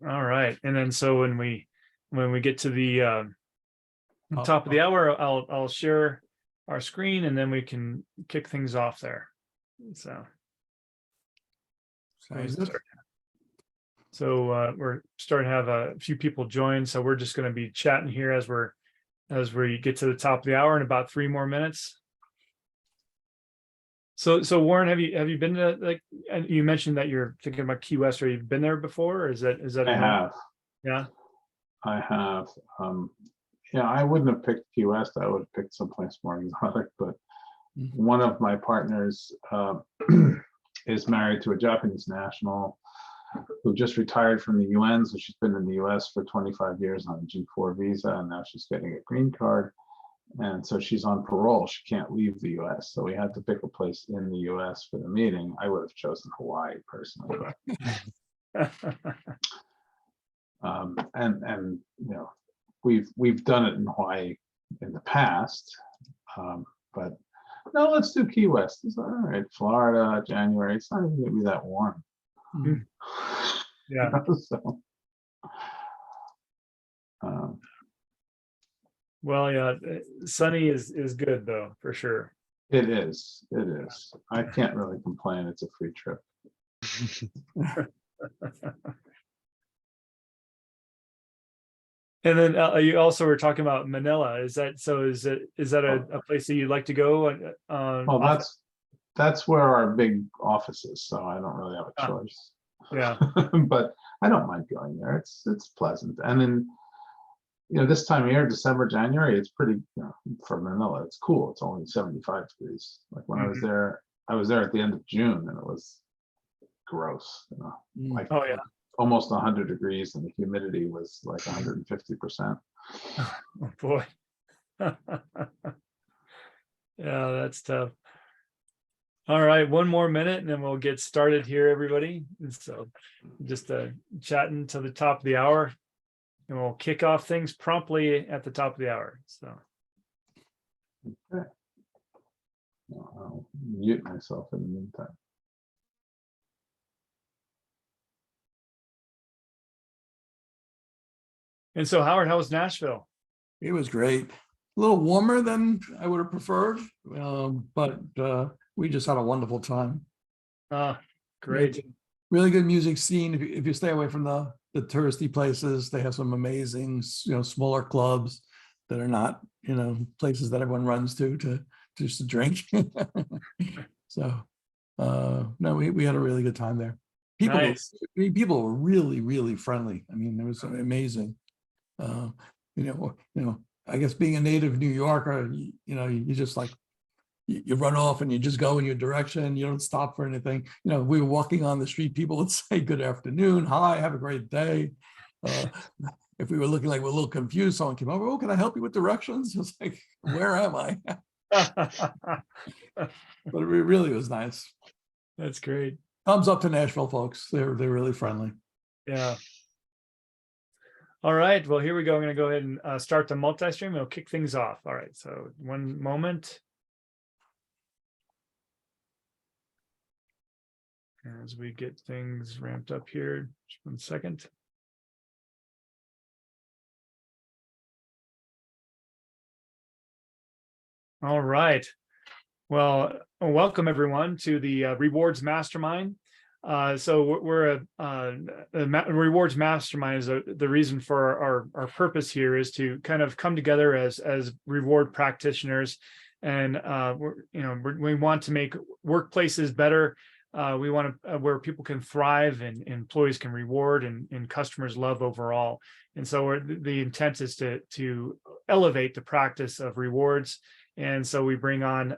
All right. And then so when we get to the top of the hour, I'll share our screen and then we can kick things off there. So Sounds good. So we're starting to have a few people join. So we're just going to be chatting here as we get to the top of the hour in about 3 more minutes. So Warren, have you been to, like, and you mentioned that you're thinking about Key West, or you've been there before, or is that I have. Yeah. I have. Yeah, I wouldn't have picked Key West. I would have picked someplace more exotic, but one of my partners is married to a Japanese national who just retired from the UN. So she's been in the US for 25 years on a G4 visa, and now she's getting a green card. And so she's on parole. She can't leave the US. So we had to pick a place in the US for the meeting. I would have chosen Hawaii personally. And you know, we've done it in Hawaii in the past, but no, let's do Key West. It's all right. Florida, January. It's not even gonna be that warm. Yeah. So, Well, yeah, sunny is good though, for sure. it is. It is. I can't really complain. It's a free trip. And then you also were talking about Manila. Is that a place that you'd like to go? Well, that's where our big office is, so I don't really have a choice. Yeah. But I don't mind going there. It's pleasant. And then, you know, this time of year, December, January, it's pretty, you know, for Manila, it's cool. It's only 75 degrees. Like when I was there at the end of June, and it was gross, you know, like Oh yeah. almost 100 degrees, and the humidity was like 150%. Oh boy. Yeah, that's tough. All right, 1 more minute and then we'll get started here, everybody. And so just chatting to the top of the hour, and we'll kick off things promptly at the top of the hour. So Okay. I'll mute myself in the meantime. and so Howard, how was Nashville? It was great. A little warmer than I would have preferred, but we just had a wonderful time. Great. Really good music scene. If you stay away from the touristy places, they have some amazing, smaller clubs that are not, places that everyone runs to just to drink. So, no, we had a really good time there. People were really, really friendly. I mean, it was amazing. I guess being a native New Yorker, you just like, you run off and you just go in your direction. You don't stop for anything. We were walking on the street. People would say, good afternoon, hi, have a great day. If we were looking like we're a little confused, someone came over, oh, can I help you with directions? It's like, where am I? But it really was nice. That's great. Thumbs up to Nashville, folks. They're really friendly. Yeah. All right, well, here we go. I'm going to go ahead and start the multi-stream. We'll kick things off. All right, so 1 moment. As we get things ramped up here, just 1 second. All right. Well, welcome everyone to the Rewards Mastermind. So we're Rewards Mastermind is the reason for our purpose here is to kind of come together as reward practitioners, and we want to make workplaces better. We want to where people can thrive and employees can reward and customers love overall. And so the intent is to elevate the practice of rewards. And so we bring on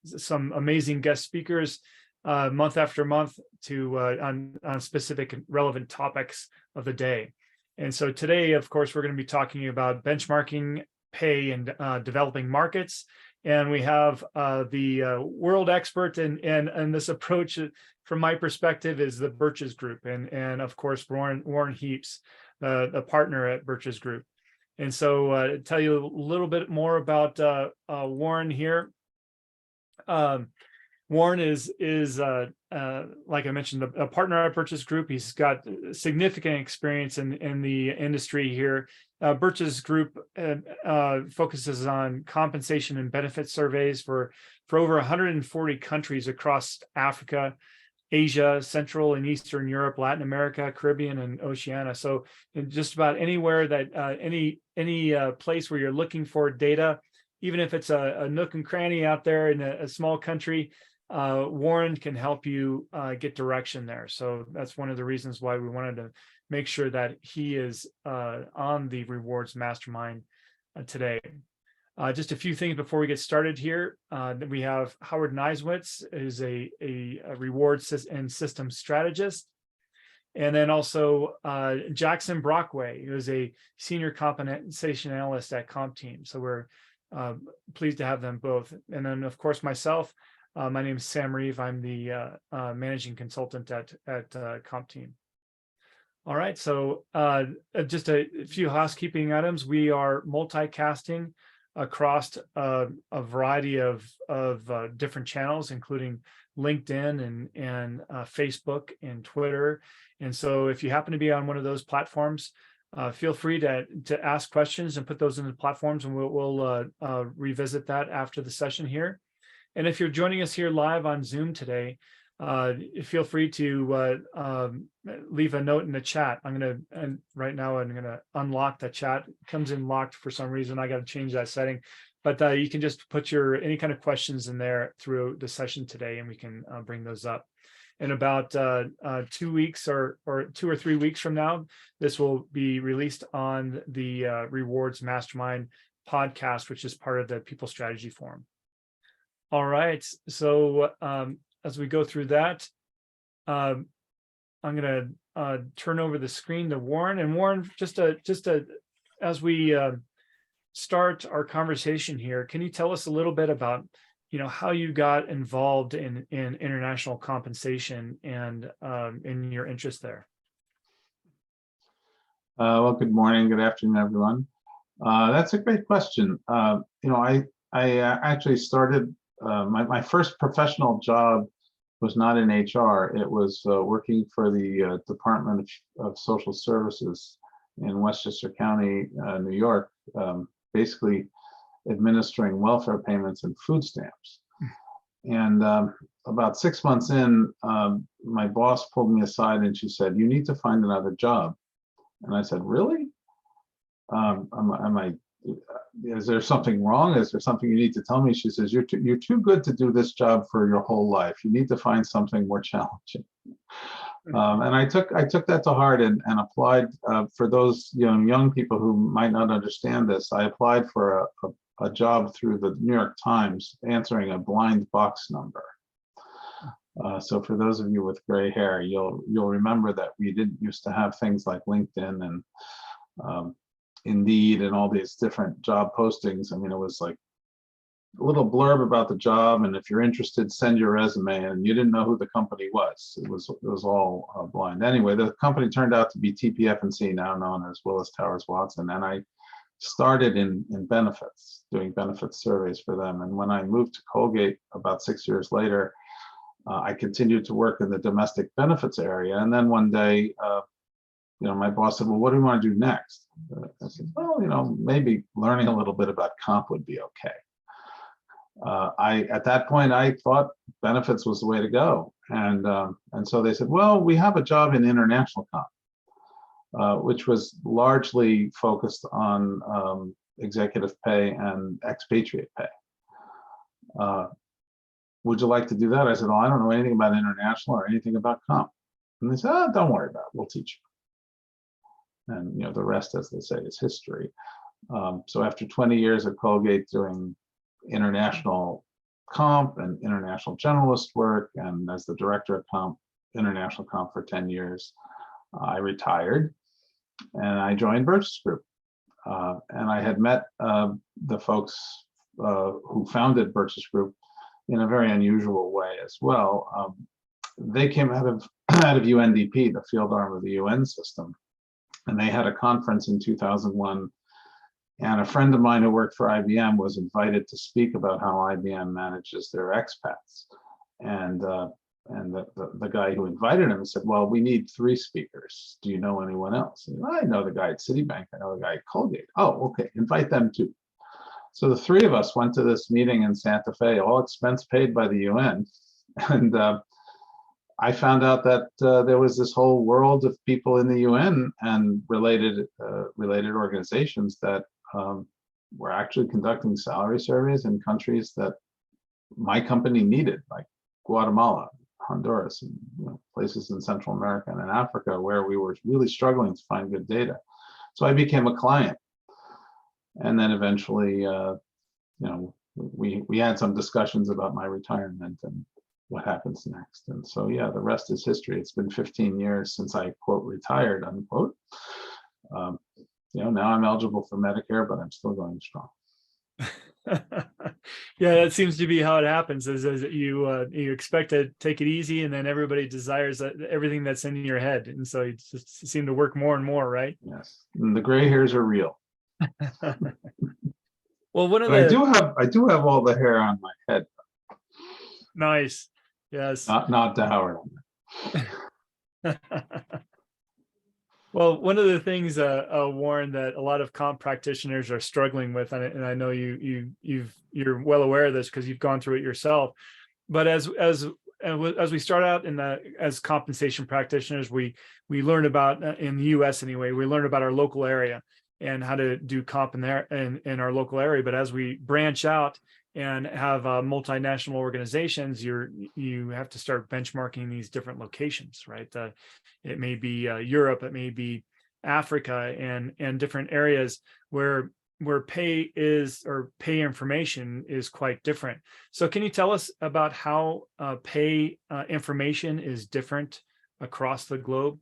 some amazing guest speakers month after month on specific and relevant topics of the day. And so today, of course, we're going to be talking about benchmarking pay and developing markets. And we have the world expert and this approach, from my perspective, is the Birches Group, and of course Warren Heaps, the partner at Birches Group. And so tell you a little bit more about Warren here. Warren is like I mentioned, a partner at Birches Group. He's got significant experience in the industry here. Birches Group focuses on compensation and benefit surveys for over 140 countries across Africa, Asia, Central and Eastern Europe, Latin America, Caribbean, and Oceania. So in just about anywhere that any place where you're looking for data, even if it's a nook and cranny out there in a small country, Warren can help you get direction there. So that's one of the reasons why we wanted to make sure that he is on the Rewards Mastermind today. Just a few things before we get started here. We have Howard Neiswitz, who's a rewards and system strategist. And then also Jackson Brockway, who is a senior compensation analyst at CompTeam. So we're pleased to have them both. And then, of course, myself. My name is Sam Reeve. I'm the managing consultant at CompTeam. All right, so just a few housekeeping items. We are multicasting across a variety of different channels, including LinkedIn and Facebook and Twitter. And so if you happen to be on one of those platforms, feel free to ask questions and put those in the platforms, and we'll revisit that after the session here. And if you're joining us here live on Zoom today, feel free to leave a note in the chat. Right now I'm gonna unlock the chat. It comes in locked for some reason. I got to change that setting, but you can just put any kind of questions in there through the session today, and we can bring those up. In about 2 weeks or 2 or 3 weeks from now, this will be released on the Rewards Mastermind podcast, which is part of the People Strategy Forum. All right, so as we go through that, I'm going to turn over the screen to Warren. And Warren, as we start our conversation here, can you tell us a little bit about, how you got involved in international compensation and in your interest there? Well, good morning, good afternoon, everyone. That's a great question. I actually started. My first professional job was not in HR. It was working for the Department of Social Services in Westchester County, New York, basically administering welfare payments and food stamps. And about 6 months in, my boss pulled me aside and she said, "You need to find another job." And I said, "Really? Is there something wrong? Is there something you need to tell me?" She says, you're too good to do this job for your whole life. You need to find something more challenging." And I took that to heart and applied for those young people who might not understand this. I applied for a job through the New York Times answering a blind box number. So for those of you with gray hair, you'll remember that we didn't used to have things like LinkedIn and Indeed and all these different job postings. I mean, it was like a little blurb about the job, and if you're interested, send your resume, and you didn't know who the company was. It was all blind. Anyway, the company turned out to be TPF&C, now known as Willis Towers Watson, and I started in benefits, doing benefits surveys for them. And when I moved to Colgate about 6 years later, I continued to work in the domestic benefits area. And then one day, my boss said, "Well, what do you want to do next?" I said, "Well, maybe learning a little bit about comp would be okay." At that point, I thought benefits was the way to go. And so they said, "Well, we have a job in international comp," which was largely focused on executive pay and expatriate pay. "Would you like to do that?" I said, "Oh, I don't know anything about international or anything about comp." And they said, "Oh, don't worry about it. We'll teach you." And the rest, as they say, is history. So after 20 years at Colgate doing international comp and international generalist work, and as the director of comp, international comp for 10 years, I retired and I joined Birches Group. And I had met the folks who founded Birches Group in a very unusual way as well. They came out of UNDP, the field arm of the UN system. And they had a conference in 2001, and a friend of mine who worked for IBM was invited to speak about how IBM manages their expats. And the guy who invited him said, well, we need 3 speakers. Do you know anyone else? And, I know the guy at Citibank. I know the guy at Colgate. Oh, okay. Invite them too. So the 3 of us went to this meeting in Santa Fe, all expense paid by the UN. And I found out that there was this whole world of people in the UN and related organizations that were actually conducting salary surveys in countries that my company needed, like Guatemala, Honduras, and places in Central America and in Africa where we were really struggling to find good data. So I became a client, and then eventually, we had some discussions about my retirement and what happens next. And so, yeah, the rest is history. It's been 15 years since I, quote, retired, unquote. Now I'm eligible for Medicare, but I'm still going strong. Yeah, that seems to be how it happens, is you expect to take it easy, and then everybody desires everything that's in your head, and so you just seem to work more and more, right? Yes, and the gray hairs are real. Well, one of But the I do have all the hair on my head. nice, yes. Not to Howard. Well, one of the things, Warren, that a lot of comp practitioners are struggling with, and I know you're well aware of this because you've gone through it yourself. But as we start out as compensation practitioners, we learn about, in the U.S. anyway, we learn about our local area and how to do comp in our local area. But as we branch out and have multinational organizations, you have to start benchmarking these different locations, right? It may be Europe, it may be Africa, and different areas where pay is, or pay information is quite different. So can you tell us about how pay information is different across the globe?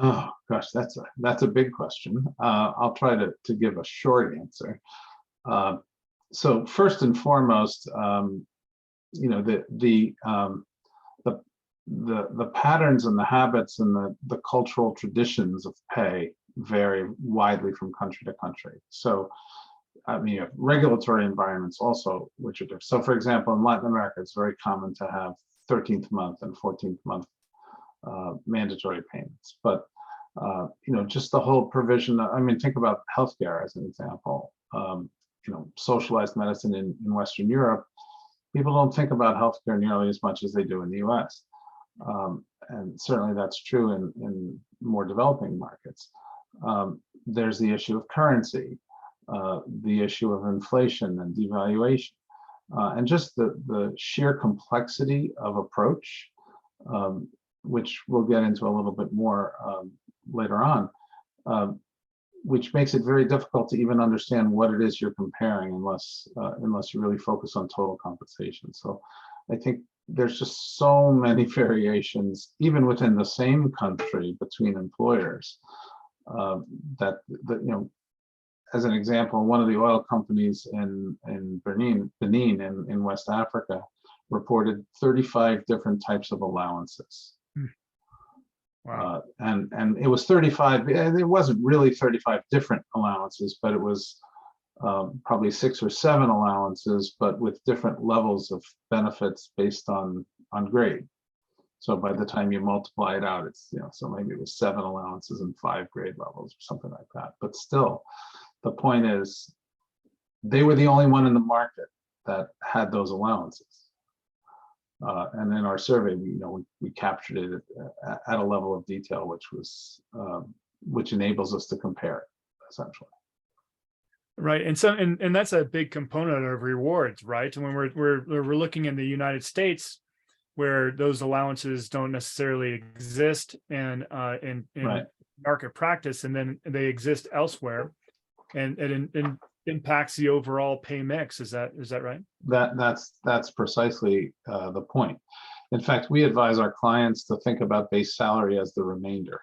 Oh gosh, that's a big question. I'll try to give a short answer. So first and foremost, the patterns and the habits and the cultural traditions of pay vary widely from country to country. So, you have regulatory environments also, which are different. So, for example, in Latin America, it's very common to have 13th month and 14th month mandatory payments. But just the whole provision. Think about healthcare as an example. Socialized medicine in Western Europe, people don't think about healthcare nearly as much as they do in the US. And certainly that's true in more developing markets. There's the issue of currency, the issue of inflation and devaluation, and just the sheer complexity of approach, which we'll get into a little bit more later on, which makes it very difficult to even understand what it is you're comparing unless you really focus on total compensation. So I think there's just so many variations, even within the same country, between employers, that as an example, one of the oil companies in Benin in West Africa reported 35 different types of allowances. Wow. And it was 35, it wasn't really 35 different allowances, but it was probably 6 or 7 allowances, but with different levels of benefits based on grade. So by the time you multiply it out, it's, so maybe it was 7 allowances and 5 grade levels or something like that. But still, the point is, they were the only one in the market that had those allowances. And in our survey, we captured it at a level of detail which enables us to compare it, essentially. Right, and so and that's a big component of rewards, right? And when we're looking in the United States, where those allowances don't necessarily exist in Right. market practice, and then they exist elsewhere, and it impacts the overall pay mix. Is that right? That's precisely the point. In fact, we advise our clients to think about base salary as the remainder.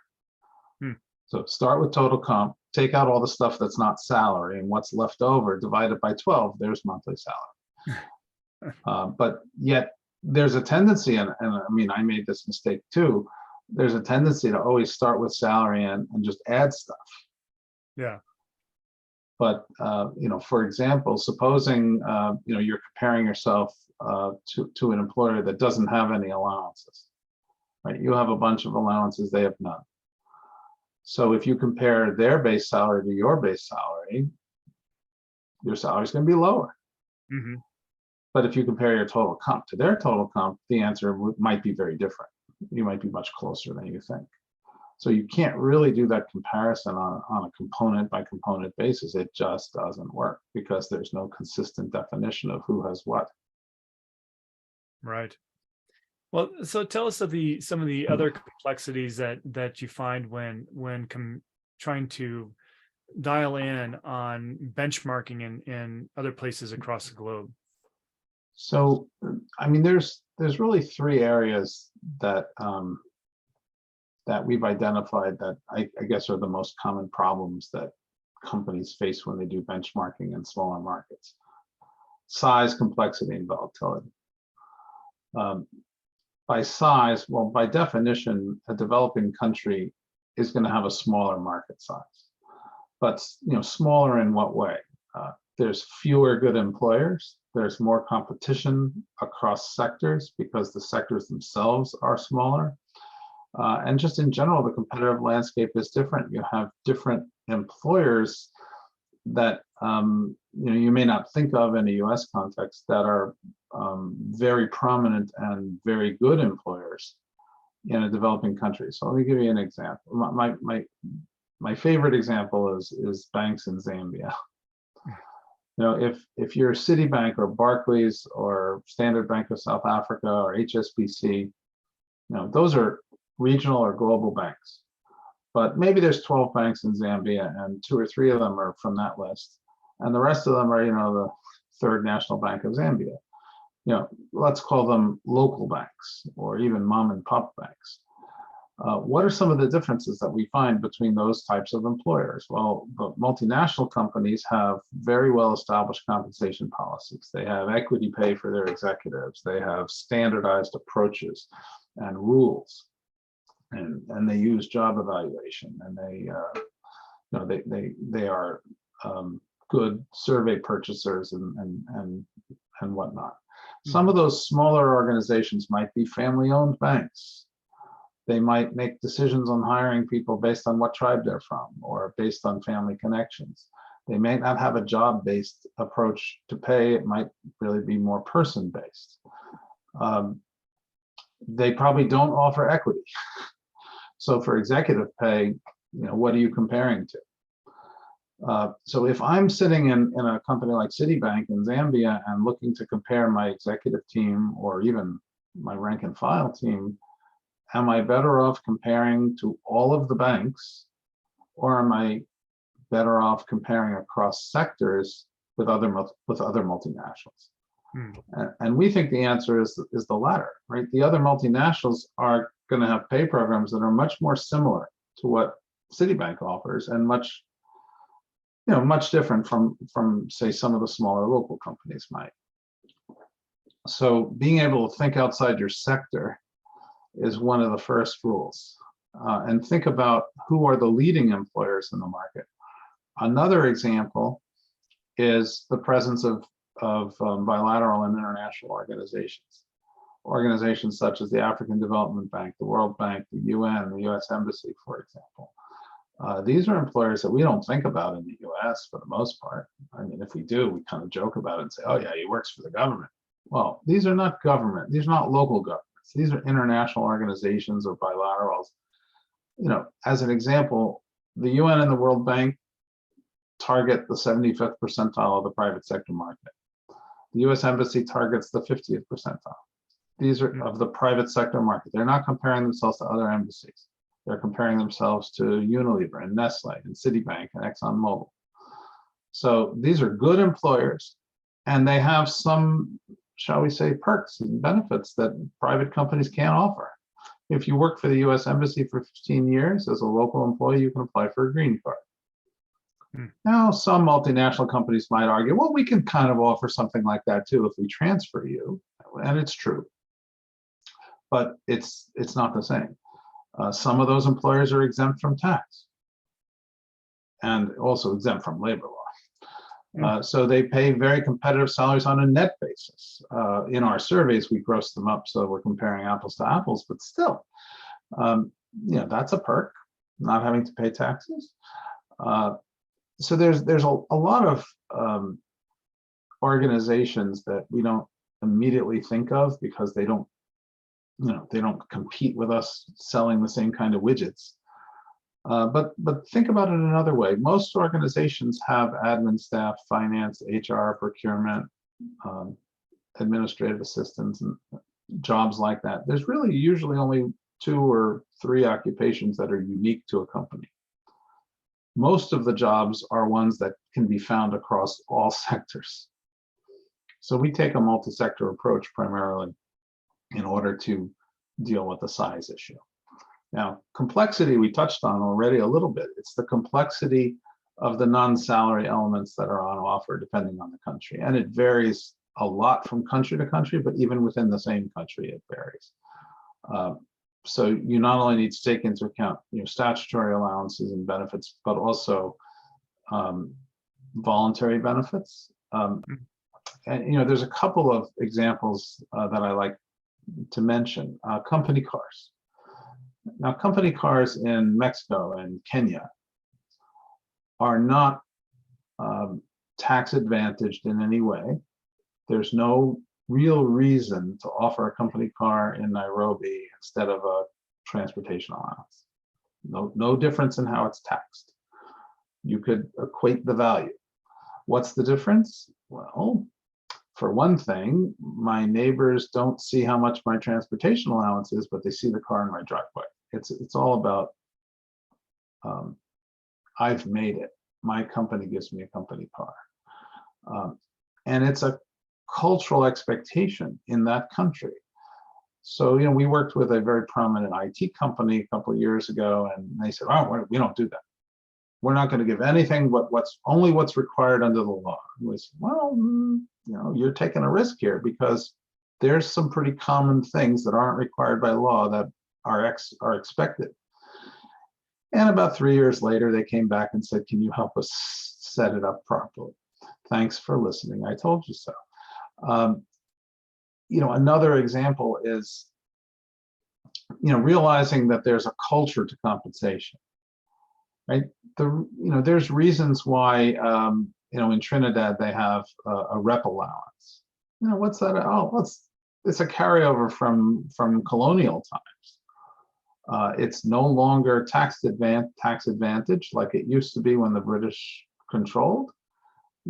So start with total comp, take out all the stuff that's not salary, and what's left over, divide it by 12, there's monthly salary. But yet there's a tendency, and I made this mistake too, there's a tendency to always start with salary and just add stuff. Yeah. For example, supposing you're comparing yourself to an employer that doesn't have any allowances, right? You have a bunch of allowances, they have none. So if you compare their base salary to your base salary, your salary is going to be lower. Mm-hmm. But if you compare your total comp to their total comp, the answer might be very different. You might be much closer than you think. So you can't really do that comparison on a component by component basis. It just doesn't work because there's no consistent definition of who has what. Right. Well, so tell us of some of the other complexities that you find when trying to dial in on benchmarking in other places across the globe. So, I mean, there's really three areas that that we've identified that I guess are the most common problems that companies face when they do benchmarking in smaller markets: size, complexity, and volatility. By size, well, by definition, a developing country is going to have a smaller market size. But smaller in what way? There's fewer good employers. There's more competition across sectors because the sectors themselves are smaller. And just in general, the competitive landscape is different. You have different employers that you may not think of in a US context that are very prominent and very good employers in a developing country. So let me give you an example. My favorite example is banks in Zambia. If you're Citibank or Barclays or Standard Bank of South Africa or HSBC, those are regional or global banks. But maybe there's 12 banks in Zambia and 2 or 3 of them are from that list. And the rest of them are, the Third National Bank of Zambia. Let's call them local banks or even mom and pop banks. What are some of the differences that we find between those types of employers? Well, the multinational companies have very well established compensation policies. They have equity pay for their executives. They have standardized approaches and rules, and they use job evaluation, and they are good survey purchasers and whatnot. Some of those smaller organizations might be family-owned banks. They might make decisions on hiring people based on what tribe they're from or based on family connections. They may not have a job-based approach to pay. It might really be more person-based. They probably don't offer equity. So for executive pay, what are you comparing to? So if I'm sitting in a company like Citibank in Zambia and looking to compare my executive team or even my rank and file team, am I better off comparing to all of the banks, or am I better off comparing across sectors with other multinationals? And we think the answer is the latter, right? The other multinationals are going to have pay programs that are much more similar to what Citibank offers, and much different from say some of the smaller local companies might. So being able to think outside your sector is one of the first rules, and think about who are the leading employers in the market. Another example is the presence of bilateral and international organizations such as the African Development Bank, the World Bank, the UN, the US Embassy, for example. These are employers that we don't think about in the US for the most part. I mean, if we do, we kind of joke about it and say, oh yeah, he works for the government. Well, these are not government. These are not local governments. These are international organizations or bilaterals. As an example, the UN and the World Bank target the 75th percentile of the private sector market. The US Embassy targets the 50th percentile. These are of the private sector market. They're not comparing themselves to other embassies. They're comparing themselves to Unilever and Nestle and Citibank and ExxonMobil. So these are good employers, and they have some, shall we say, perks and benefits that private companies can't offer. If you work for the US Embassy for 15 years as a local employee, you can apply for a green card. Now, some multinational companies might argue, well, we can kind of offer something like that too if we transfer you, and it's true, but it's not the same. Some of those employers are exempt from tax and also exempt from labor law. So they pay very competitive salaries on a net basis. In our surveys, we gross them up, so we're comparing apples to apples, but still, that's a perk, not having to pay taxes. So there's a lot of organizations that we don't immediately think of because they don't compete with us selling the same kind of widgets. But think about it another way. Most organizations have admin staff, finance, HR, procurement, administrative assistants, and jobs like that. There's really usually only 2 or 3 occupations that are unique to a company. Most of the jobs are ones that can be found across all sectors. So we take a multi-sector approach primarily in order to deal with the size issue. Now, complexity we touched on already a little bit. It's the complexity of the non-salary elements that are on offer depending on the country. And it varies a lot from country to country, but even within the same country, it varies. So you not only need to take into account statutory allowances and benefits, but also voluntary benefits. And there's a couple of examples that I like to mention. Company cars. Now, company cars in Mexico and Kenya are not tax advantaged in any way. There's no real reason to offer a company car in Nairobi instead of a transportation allowance. No difference in how it's taxed. You could equate the value. What's the difference? Well, for one thing, my neighbors don't see how much my transportation allowance is, but they see the car in my driveway. It's all about I've made it. My company gives me a company car. And it's a cultural expectation in that country. So, we worked with a very prominent IT company a couple of years ago, and they said, "Oh, we don't do that. We're not going to give anything but what's required under the law." And we said, "Well, you're taking a risk here because there's some pretty common things that aren't required by law that are expected." And about 3 years later, they came back and said, "Can you help us set it up properly? Thanks for listening. I told you so." Another example is, realizing that there's a culture to compensation, right? There's reasons why, in Trinidad, they have a rep allowance. What's that? Oh, it's a carryover from colonial times. It's no longer tax advantage like it used to be when the British controlled.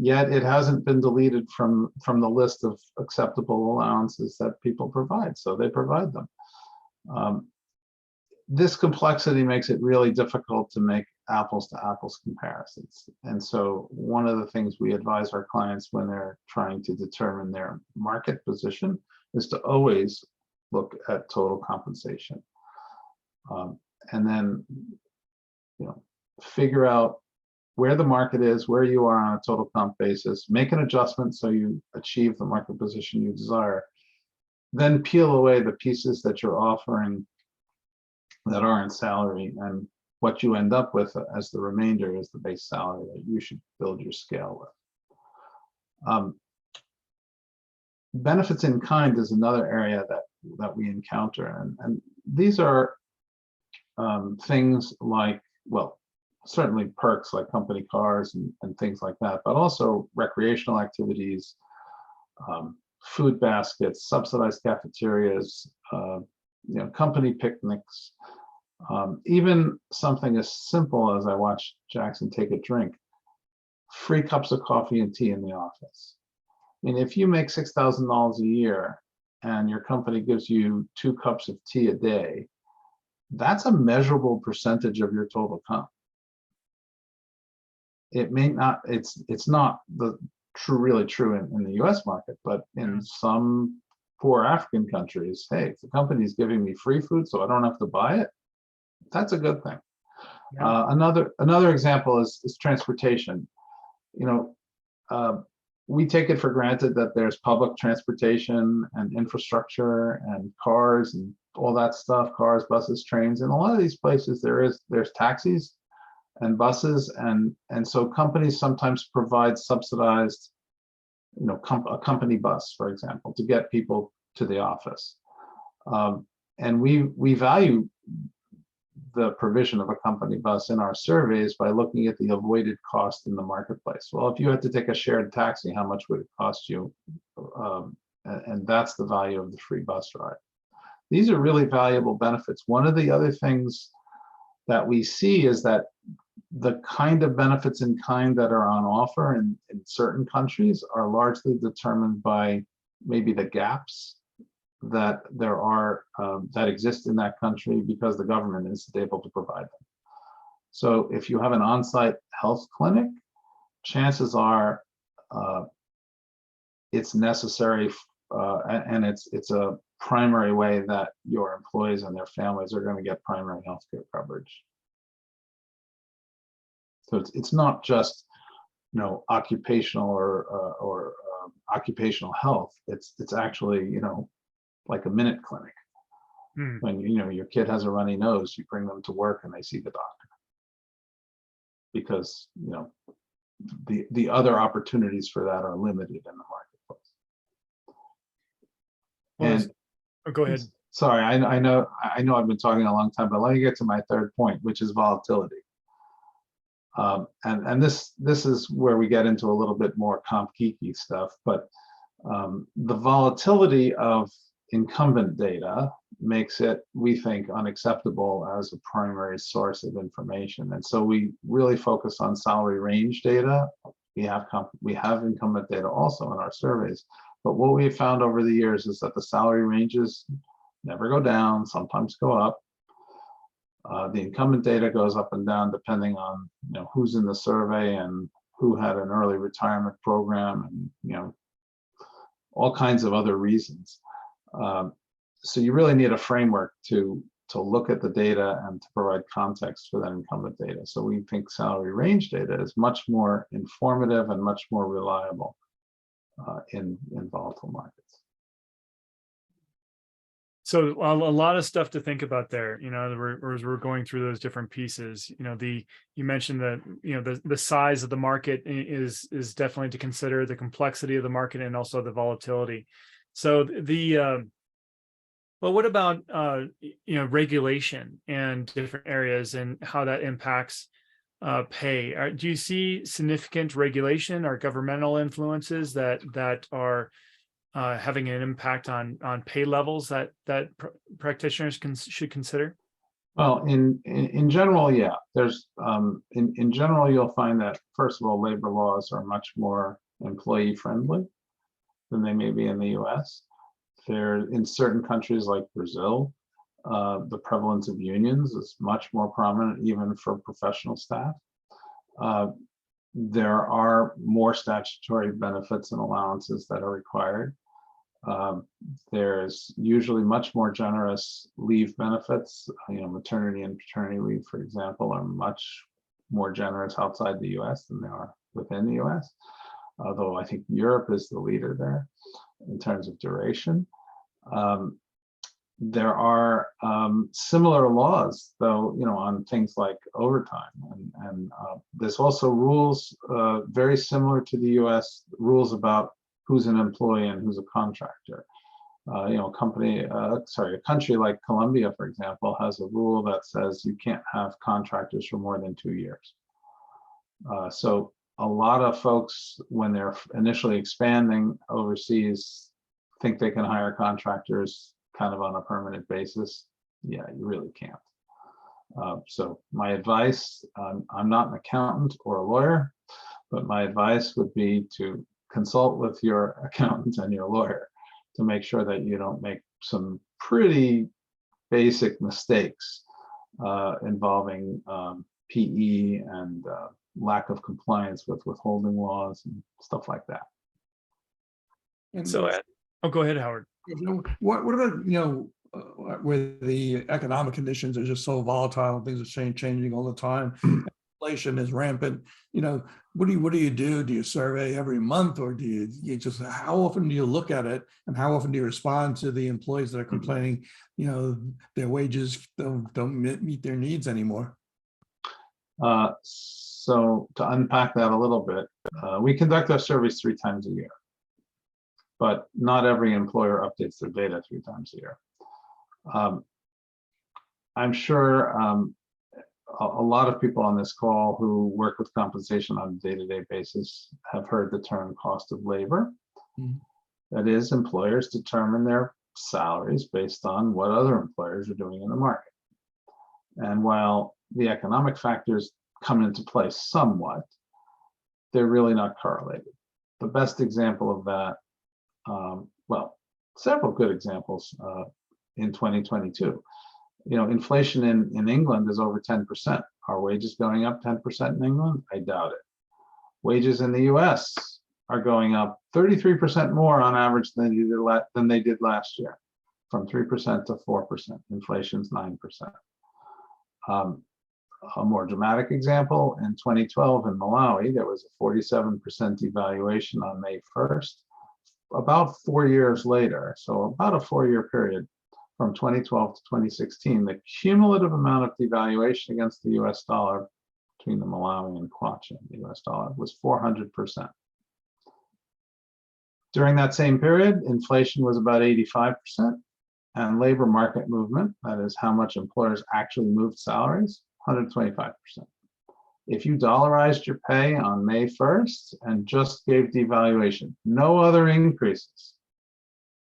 Yet it hasn't been deleted from the list of acceptable allowances that people provide, so they provide them. This complexity makes it really difficult to make apples to apples comparisons. And so one of the things we advise our clients when they're trying to determine their market position is to always look at total compensation. And then, figure out where the market is, where you are on a total comp basis, make an adjustment so you achieve the market position you desire, then peel away the pieces that you're offering that aren't salary, and what you end up with as the remainder is the base salary that you should build your scale with. Benefits in kind is another area that we encounter, and these are things like, well, certainly perks like company cars and things like that, but also recreational activities, food baskets, subsidized cafeterias, company picnics, even something as simple as I watched Jackson take a drink, free cups of coffee and tea in the office. And if you make $6,000 a year and your company gives you 2 cups of tea a day, that's a measurable percentage of your total comp. It may not, it's not really true in the US market, but in some poor African countries, hey, if the company's giving me free food so I don't have to buy it, that's a good thing. Yeah. Another example is transportation. We take it for granted that there's public transportation and infrastructure and cars and all that stuff, cars, buses, trains. In a lot of these places, there's taxis and buses, and so companies sometimes provide subsidized, a company bus, for example, to get people to the office. And we value the provision of a company bus in our surveys by looking at the avoided cost in the marketplace. Well, if you had to take a shared taxi, how much would it cost you? And that's the value of the free bus ride. These are really valuable benefits. One of the other things that we see is that the kind of benefits in kind that are on offer in certain countries are largely determined by maybe the gaps that there are that exist in that country because the government isn't able to provide them. So if you have an on-site health clinic, chances are it's necessary and it's a primary way that your employees and their families are going to get primary health care coverage. So it's not just occupational or occupational health. It's actually like a minute clinic. When your kid has a runny nose, you bring them to work and they see the doctor, because the other opportunities for that are limited in the marketplace. Well, And go ahead. Sorry, I know I've been talking a long time, but let me get to my third point, which is volatility. And this is where we get into a little bit more comp geeky stuff, but the volatility of incumbent data makes it, we think, unacceptable as a primary source of information. And so we really focus on salary range data. We have incumbent data also in our surveys, but what we have found over the years is that the salary ranges never go down, sometimes go up. The incumbent data goes up and down depending on who's in the survey and who had an early retirement program, and all kinds of other reasons. So you really need a framework to look at the data and to provide context for that incumbent data. So we think salary range data is much more informative and much more reliable in volatile markets. So a lot of stuff to think about there, as we're going through those different pieces. You mentioned that the size of the market is definitely to consider, the complexity of the market, and also the volatility. So but what about regulation and different areas and how that impacts pay? Do you see significant regulation or governmental influences that are having an impact on pay levels that practitioners should consider? Well, in general, yeah. There's in general, you'll find that, first of all, labor laws are much more employee friendly than they may be in the U.S. There, in certain countries like Brazil, the prevalence of unions is much more prominent, even for professional staff. There are more statutory benefits and allowances that are required. There's usually much more generous leave benefits. Maternity and paternity leave, for example, are much more generous outside the US than they are within the US. Although I think Europe is the leader there in terms of duration. There are similar laws, though, on things like overtime, and there's also rules very similar to the US, rules about who's an employee and who's a contractor. A country like Colombia, for example, has a rule that says you can't have contractors for more than 2 years. So a lot of folks, when they're initially expanding overseas, think they can hire contractors kind of on a permanent basis. Yeah, you really can't. So my advice, I'm not an accountant or a lawyer, but my advice would be to consult with your accountant and your lawyer to make sure that you don't make some pretty basic mistakes involving PE and lack of compliance with withholding laws and stuff like that. And So, go ahead, Howard. what about where the economic conditions are just so volatile and things are changing all the time? Inflation is rampant. What do you do? Do you survey every month, or do you just, how often do you look at it, and how often do you respond to the employees that are complaining their wages don't meet their needs anymore? So to unpack that a little bit, we conduct our surveys 3 times a year, but not every employer updates their data 3 times a year. I'm sure a lot of people on this call who work with compensation on a day-to-day basis have heard the term cost of labor. Mhm. That is, employers determine their salaries based on what other employers are doing in the market. And while the economic factors come into play somewhat, they're really not correlated. The best example of that, well, several good examples in 2022. Inflation in England is over 10%. Are wages going up 10% in England? I doubt it. Wages in the US are going up 33% more on average than they did last year, from 3% to 4%. Inflation's 9%. A more dramatic example, in 2012 in Malawi, there was a 47% devaluation on May 1st. About 4 years later, so about a 4-year period, from 2012 to 2016, the cumulative amount of devaluation against the US dollar between the Malawi and Kwacha, the US dollar, was 400%. During that same period, inflation was about 85%, and labor market movement, that is how much employers actually moved salaries, 125%. If you dollarized your pay on May 1st and just gave devaluation, no other increases,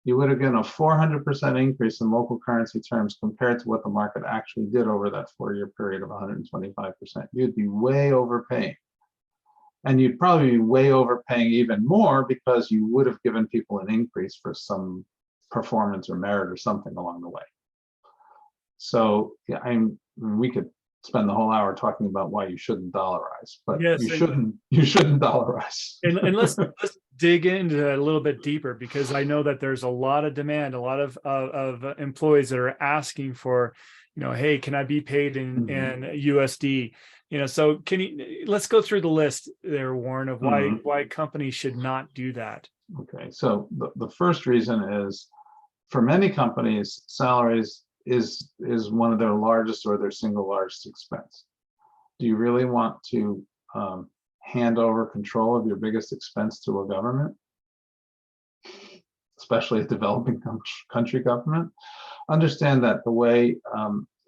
you would have gotten a 400% increase in local currency terms compared to what the market actually did over that 4-year period of 125%. You'd be way overpaying. And you'd probably be way overpaying even more because you would have given people an increase for some performance or merit or something along the way. So yeah, we could spend the whole hour talking about why you shouldn't dollarize, but Yes, you shouldn't dollarize. and let's dig into it a little bit deeper, because I know that there's a lot of demand, a lot of employees that are asking for, hey, can I be paid in USD? So let's go through the list there, Warren, of why companies should not do that. Okay, so the first reason is, for many companies, salaries is one of their largest or their single largest expense. Do you really want to hand over control of your biggest expense to a government, especially a developing country government? Understand that the way,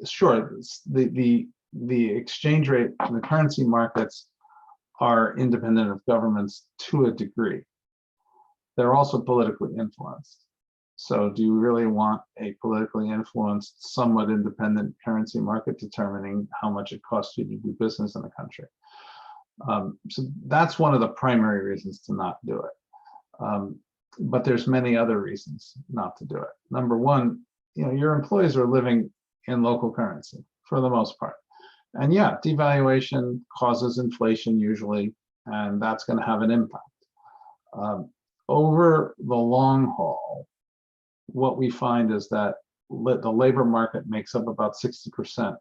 sure, the exchange rate and the currency markets are independent of governments to a degree. They're also politically influenced. So do you really want a politically influenced, somewhat independent currency market determining how much it costs you to do business in a country? So that's one of the primary reasons to not do it. But there's many other reasons not to do it. Number one, your employees are living in local currency for the most part. And yeah, devaluation causes inflation usually, and that's going to have an impact. Over the long haul, what we find is that the labor market makes up about 60%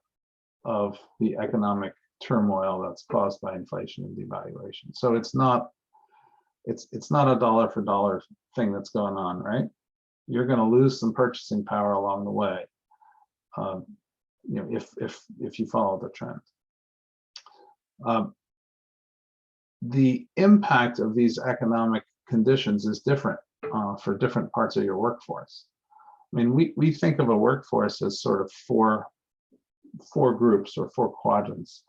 of the economic turmoil that's caused by inflation and devaluation. So it's not a dollar for dollar thing that's going on, right? You're going to lose some purchasing power along the way, if you follow the trend. The impact of these economic conditions is different for different parts of your workforce. I mean, we think of a workforce as sort of four groups or 4 quadrants.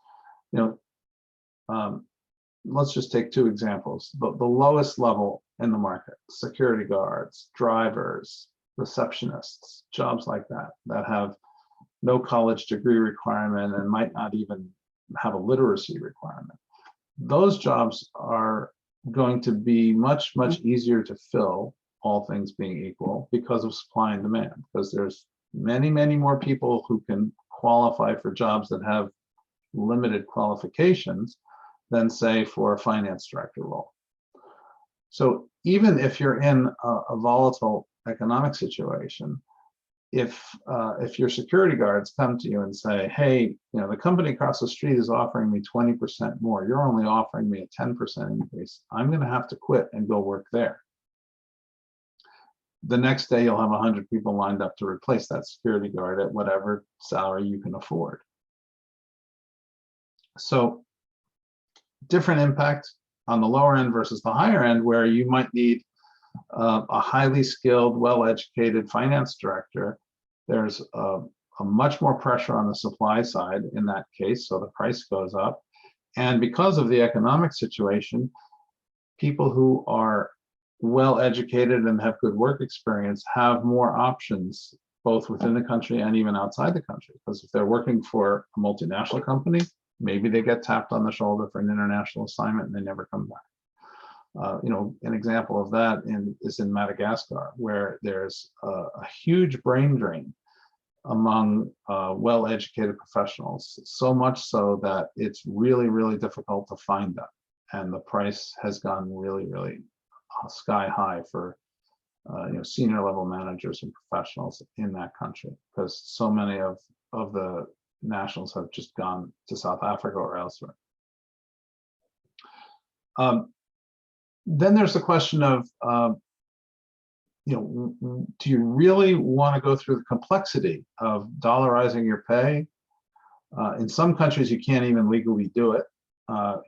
Let's just take 2 examples. The lowest level in the market: security guards, drivers, receptionists, jobs like that have no college degree requirement and might not even have a literacy requirement. Those jobs are going to be much easier to fill, all things being equal, because of supply and demand, because there's many more people who can qualify for jobs that have limited qualifications than, say, for a finance director role. So even if you're in a volatile economic situation, if your security guards come to you and say, hey, the company across the street is offering me 20% more, you're only offering me a 10% increase, I'm going to have to quit and go work there. The next day, you'll have 100 people lined up to replace that security guard at whatever salary you can afford. So different impact on the lower end versus the higher end, where you might need a highly skilled, well-educated finance director. There's a much more pressure on the supply side in that case, so the price goes up. And because of the economic situation, people who are well-educated and have good work experience have more options, both within the country and even outside the country. Because if they're working for a multinational company, maybe they get tapped on the shoulder for an international assignment and they never come back. An example of that is in Madagascar, where there's a huge brain drain among well-educated professionals, so much so that it's really, really difficult to find them. And the price has gone really, really sky high for senior level managers and professionals in that country, because so many of the nationals have just gone to South Africa or elsewhere. Then there's the question of, do you really want to go through the complexity of dollarizing your pay? In some countries, you can't even legally do it.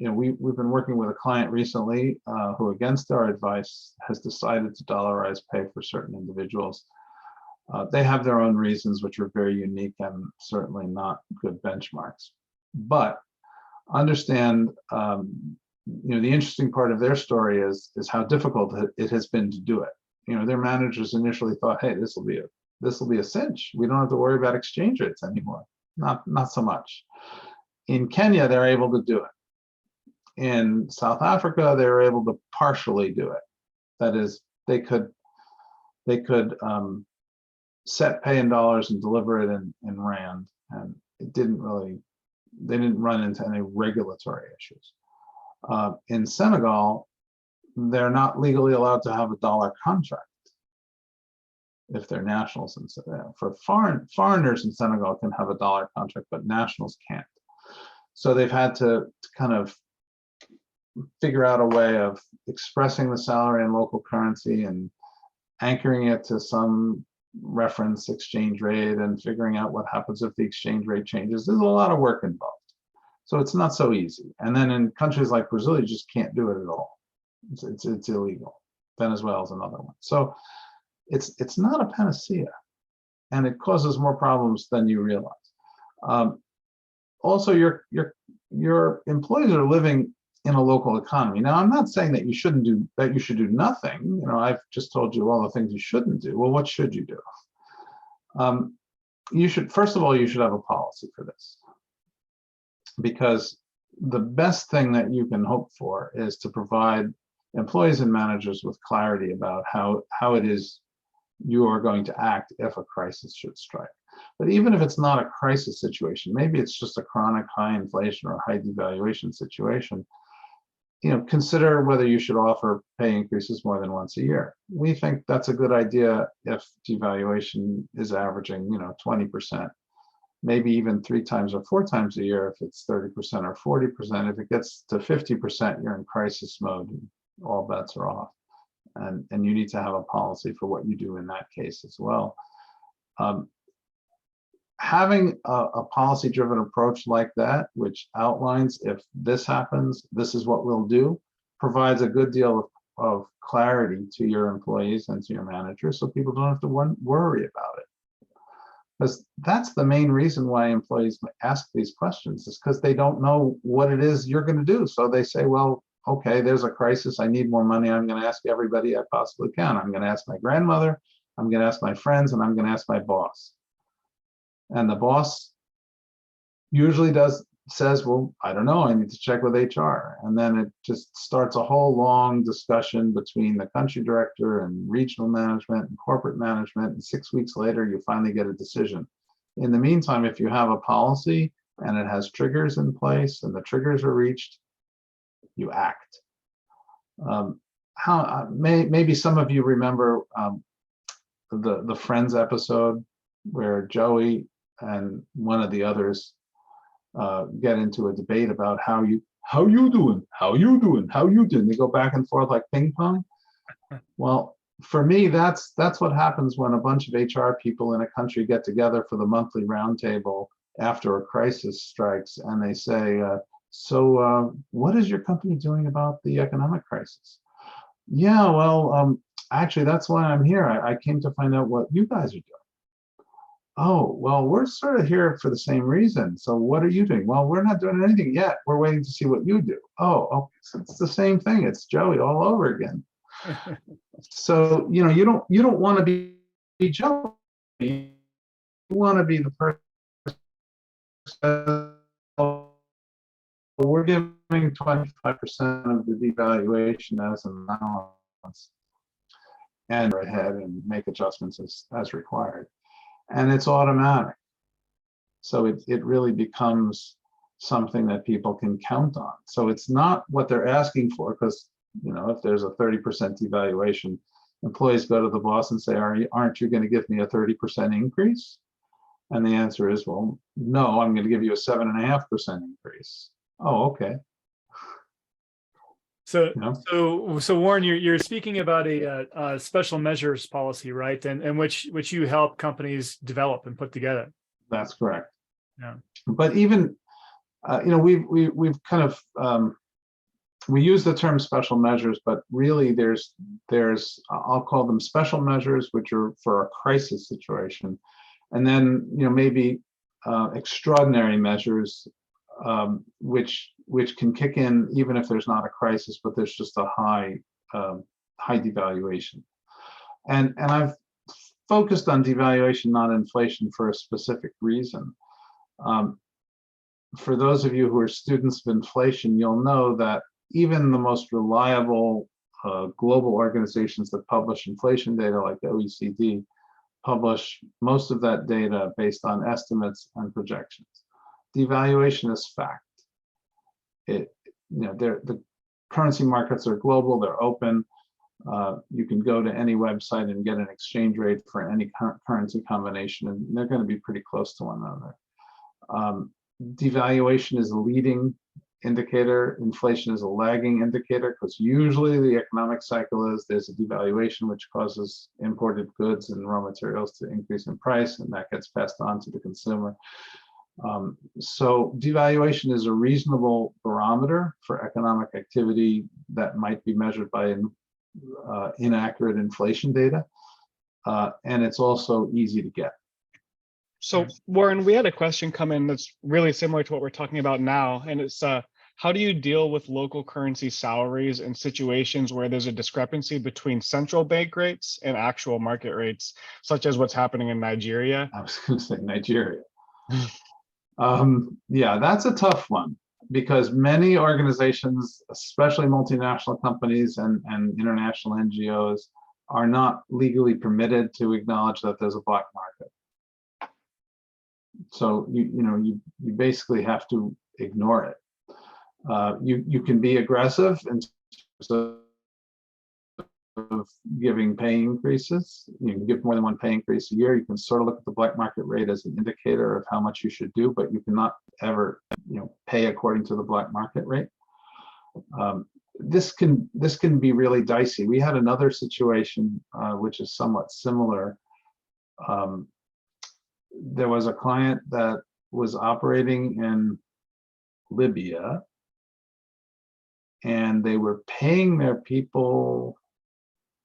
We've been working with a client recently who, against our advice, has decided to dollarize pay for certain individuals. They have their own reasons, which are very unique and certainly not good benchmarks. But understand, the interesting part of their story is how difficult it has been to do it. Their managers initially thought, hey, this will be a cinch. We don't have to worry about exchange rates anymore. Not so much. In Kenya, they're able to do it. In South Africa, they were able to partially do it. That is, they could set pay in dollars and deliver it in rand, and they didn't run into any regulatory issues. In Senegal, they're not legally allowed to have a dollar contract if they're nationals. And for foreigners in Senegal can have a dollar contract, but nationals can't. So they've had to kind of figure out a way of expressing the salary in local currency and anchoring it to some reference exchange rate and figuring out what happens if the exchange rate changes. There's a lot of work involved. So it's not so easy. And then in countries like Brazil, you just can't do it at all. It's illegal. Venezuela is another one. So it's not a panacea, and it causes more problems than you realize. Also, your employees are living in a local economy. Now, I'm not saying that you should do nothing. I've just told you all the things you shouldn't do. Well, what should you do? First of all, you should have a policy for this, because the best thing that you can hope for is to provide employees and managers with clarity about how it is you are going to act if a crisis should strike. But even if it's not a crisis situation, maybe it's just a chronic high inflation or high devaluation situation, consider whether you should offer pay increases more than once a year. We think that's a good idea if devaluation is averaging, 20%, maybe even 3 times or 4 times a year if it's 30% or 40%. If it gets to 50%, you're in crisis mode and all bets are off. And you need to have a policy for what you do in that case as well. Having a policy-driven approach like that, which outlines if this happens, this is what we'll do, provides a good deal of clarity to your employees and to your managers, so people don't have to worry about it. Because that's the main reason why employees ask these questions, is because they don't know what it is you're going to do. So they say, well, okay, there's a crisis. I need more money. I'm going to ask everybody I possibly can. I'm going to ask my grandmother. I'm going to ask my friends, and I'm going to ask my boss. And the boss usually says, well, I don't know, I need to check with HR. And then it just starts a whole long discussion between the country director and regional management and corporate management. And 6 weeks later, you finally get a decision. In the meantime, if you have a policy and it has triggers in place and the triggers are reached, you act. Maybe some of you remember the Friends episode where Joey and one of the others get into a debate about how you doing. They go back and forth like ping pong. Well, for me, that's what happens when a bunch of HR people in a country get together for the monthly roundtable after a crisis strikes, and they say, So what is your company doing about the economic crisis? Yeah, well, actually, that's why I'm here. I came to find out what you guys are doing. Oh, well, we're sort of here for the same reason. So what are you doing? Well, we're not doing anything yet. We're waiting to see what you do. Oh, okay. So it's the same thing. It's Joey all over again. So, you don't want to be Joey. You want to be the person. We're giving 25% of the devaluation as an allowance and go ahead and make adjustments as required. And it's automatic. So it really becomes something that people can count on. So it's not what they're asking for, because if there's a 30% devaluation, employees go to the boss and say, aren't you going to give me a 30% increase? And the answer is, well, no, I'm going to give you a 7.5% increase. Oh, okay. So Warren, you're speaking about a special measures policy, right? And which you help companies develop and put together. That's correct. Yeah. But even, we've kind of, we use the term special measures, but really there's I'll call them special measures, which are for a crisis situation. And then, maybe extraordinary measures, which can kick in even if there's not a crisis, but there's just a high devaluation. And I've focused on devaluation, not inflation, for a specific reason. For those of you who are students of inflation, you'll know that even the most reliable global organizations that publish inflation data, like the OECD, publish most of that data based on estimates and projections. Devaluation is fact. The currency markets are global, they're open. You can go to any website and get an exchange rate for any currency combination, and they're going to be pretty close to one another. Devaluation is a leading indicator. Inflation is a lagging indicator, because usually the economic cycle is there's a devaluation which causes imported goods and raw materials to increase in price, and that gets passed on to the consumer. So devaluation is a reasonable barometer for economic activity that might be measured by inaccurate inflation data, and it's also easy to get. So Warren, we had a question come in that's really similar to what we're talking about now, and it's how do you deal with local currency salaries in situations where there's a discrepancy between central bank rates and actual market rates, such as what's happening in Nigeria? I was going to say Nigeria. Yeah, that's a tough one, because many organizations, especially multinational companies and international NGOs, are not legally permitted to acknowledge that there's a black market. So you basically have to ignore it. You can be aggressive in terms of giving pay increases. You can give more than one pay increase a year. You can sort of look at the black market rate as an indicator of how much you should do, but you cannot ever pay according to the black market rate. This can be really dicey. We had another situation which is somewhat similar. There was a client that was operating in Libya, and they were paying their people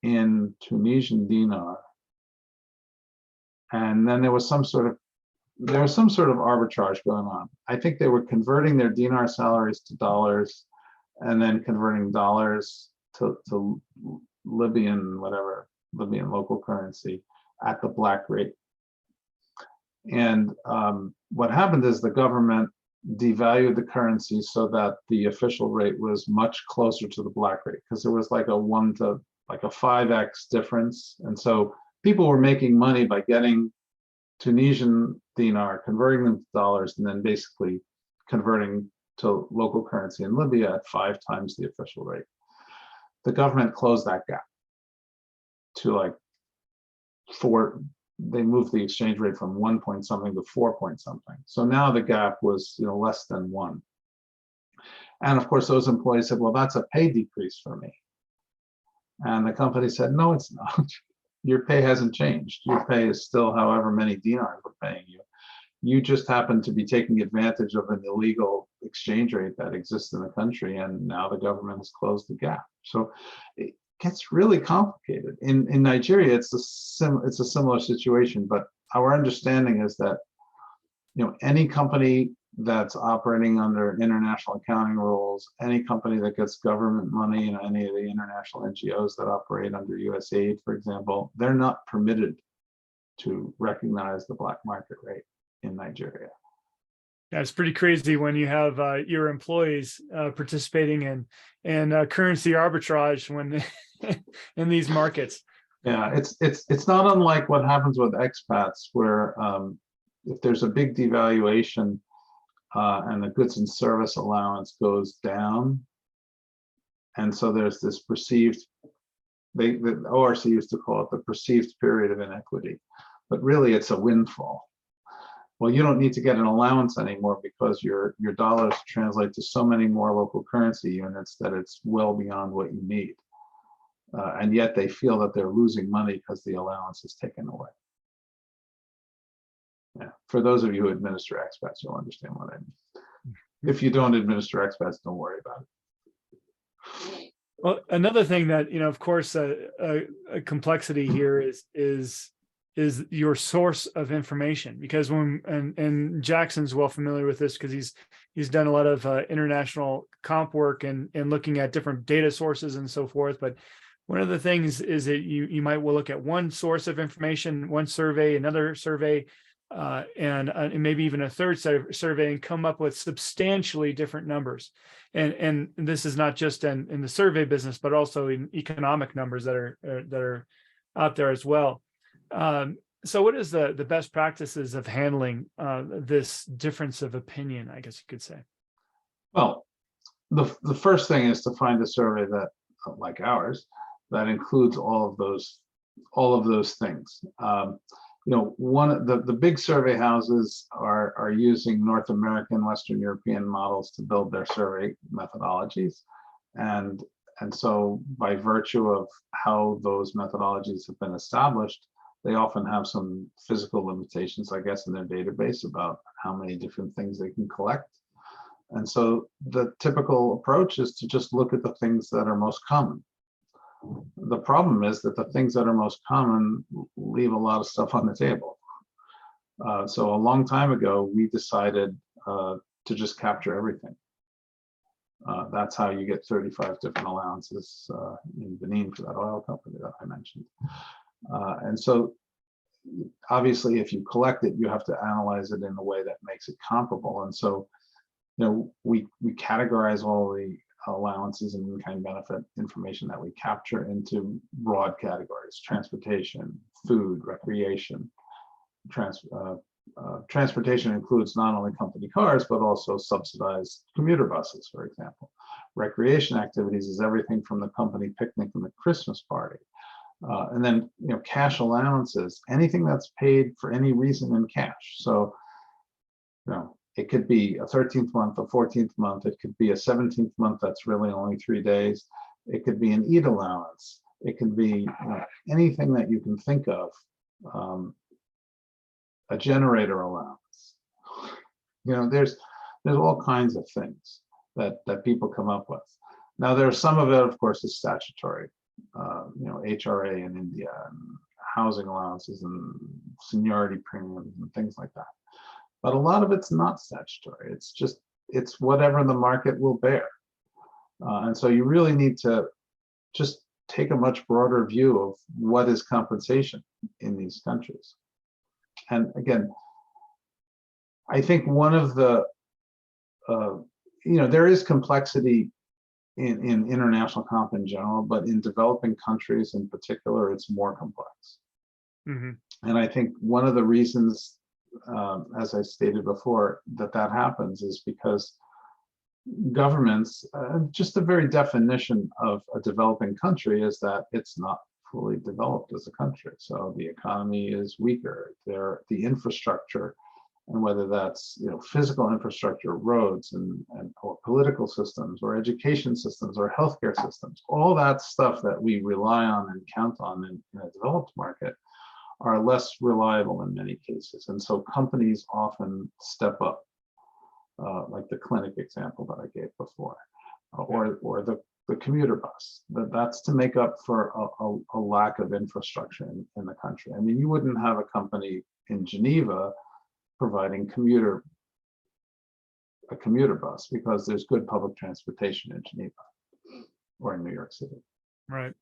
in Tunisian dinar, and then there was some sort of arbitrage going on. I think they were converting their dinar salaries to dollars, and then converting dollars to Libyan local currency at the black rate. And what happened is the government devalued the currency so that the official rate was much closer to the black rate, because there was like a 5x difference. And so people were making money by getting Tunisian dinar, converting them to dollars, and then basically converting to local currency in Libya at 5 times the official rate. The government closed that gap to they moved the exchange rate from 1 point something to 4 point something. So now the gap was less than 1. And of course, those employees said, well, that's a pay decrease for me. And the company said, no, it's not. Your pay hasn't changed. Your pay is still however many dinars we're paying you. You just happen to be taking advantage of an illegal exchange rate that exists in the country, and now the government has closed the gap. So it gets really complicated. In Nigeria, it's a similar situation, but our understanding is that, you know, any company that's operating under international accounting rules, any company that gets government money, and any of the international NGOs that operate under USAID, for example, they're not permitted to recognize the black market rate in Nigeria. Yeah, it's pretty crazy when you have your employees participating in currency arbitrage when in these markets. Yeah, it's not unlike what happens with expats, where if there's a big devaluation and the goods and service allowance goes down, and so there's this perceived, the ORC used to call it the perceived period of inequity, but really it's a windfall. Well, you don't need to get an allowance anymore because your dollars translate to so many more local currency units that it's well beyond what you need. And yet they feel that they're losing money because the allowance is taken away. Yeah. For those of you who administer expats, you'll understand what I mean. If you don't administer expats, don't worry about it. Well, another thing that, you know, of course, a complexity here is your source of information, because when and Jackson's well familiar with this because he's done a lot of international comp work and looking at different data sources and so forth. But one of the things is that you might well look at one source of information, one survey, another survey, and maybe even a third survey, and come up with substantially different numbers. And this is not just in the survey business, but also in economic numbers that are out there as well. So what is the best practices of handling this difference of opinion, I guess you could say? Well, the first thing is to find a survey that, like ours, that includes all of those things. You know, the big survey houses are using North American, Western European models to build their survey methodologies, and so by virtue of how those methodologies have been established, they often have some physical limitations, I guess, in their database about how many different things they can collect. And so the typical approach is to just look at the things that are most common. The problem is that the things that are most common leave a lot of stuff on the table. So a long time ago, we decided to just capture everything. That's how you get 35 different allowances in Benin for that oil company that I mentioned. And so obviously, if you collect it, you have to analyze it in a way that makes it comparable. And so, you know, we categorize all the allowances and in-kind benefit information that we capture into broad categories: transportation, food, recreation. Transportation includes not only company cars, but also subsidized commuter buses, for example. Recreation activities is everything from the company picnic and the Christmas party. And then, you know, cash allowances, anything that's paid for any reason in cash. So, you know, it could be a 13th month, a 14th month. It could be a 17th month that's really only 3 days. It could be an Eid allowance. It could be anything that you can think of. A generator allowance. You know, there's all kinds of things that people come up with. Now, there's some of it, of course, is statutory. You know, HRA in India, and housing allowances and seniority premiums and things like that. But a lot of it's not statutory. It's whatever the market will bear. And so you really need to just take a much broader view of what is compensation in these countries. And again, I think one of the, you know, there is complexity in international comp in general, but in developing countries in particular, it's more complex. Mm-hmm. And I think one of the reasons, as I stated before, that happens is because governments, just the very definition of a developing country is that it's not fully developed as a country. So the economy is weaker. The infrastructure, and whether that's, you know, physical infrastructure, roads and or political systems or education systems or healthcare systems, all that stuff that we rely on and count on in a developed market are less reliable in many cases. And so companies often step up, like the clinic example that I gave before, or the commuter bus. That's to make up for a lack of infrastructure in the country. I mean, you wouldn't have a company in Geneva providing a commuter bus because there's good public transportation in Geneva or in New York City. Right.